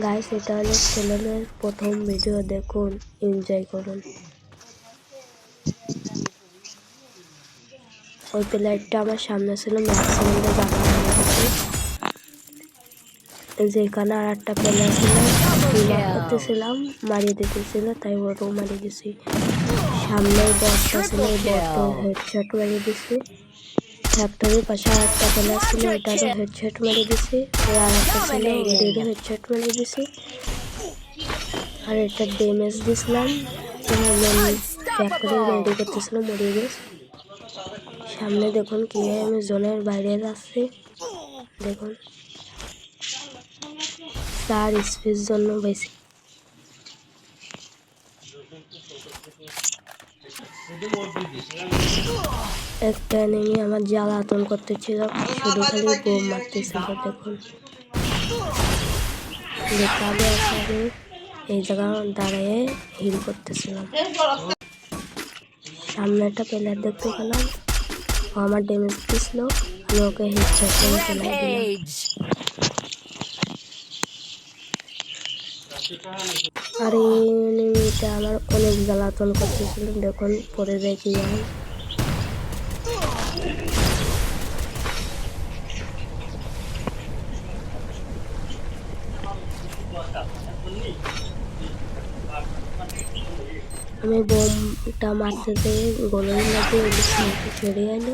Guys, এটা হলো চ্যানেলের প্রথম ভিডিও, দেখুন, এনজয় করুন। ওই প্লেয়ারটা আমার সামনে ছিল, ম্যাক্সিমামটা জায়গা হয়ে গেছে। যেখানে আর একটা প্লেয়ার ছিল, করতেছিলাম, মারিয়ে দিতেছিল, তাই ওটাও মারিয়ে দিছি। সামনে বসটা ছিল, ওই বসটা হেডশট মারিয়ে দিছি। ফ্যাক্টরির পাশে আর একটা প্লেয়ার ছিল, ওইটারও হেডশট মারিয়ে দিছি। ওই আর একটা ছিল, ওইটারও হেডশট মারিয়ে দিছি। আর এটা ড্যামেজ দিছিলাম, ফ্যাক্টরি রেডি করতেছিলাম, মরিয়ে গেছে। সামনে দেখুন কি আমি জোনের বাইরে যাচ্ছি, দেখুন 4 স্পেস জন্য বেশি। একটা এনিমি আমার জ্বালাতন করতেছিল, শুধু খালি বোম মারতেছিল। দেখুন আমি এই জায়গা দাঁড়িয়ে হিল করতেছিলাম। সামনে একটা প্লেয়ার দেখতে পেলাম, ও আমার ড্যামেজ দিছিল, আমি ওকে হেডশট করে ফেলাই দিলাম। আর এই এনিমিটা আমার অনেক জ্বালাতন করতেছিল, দেখুন পরে যায় কি হয়। আমি বোমটা মারতে যেয়ে গলায় লাগে, সরে এলো।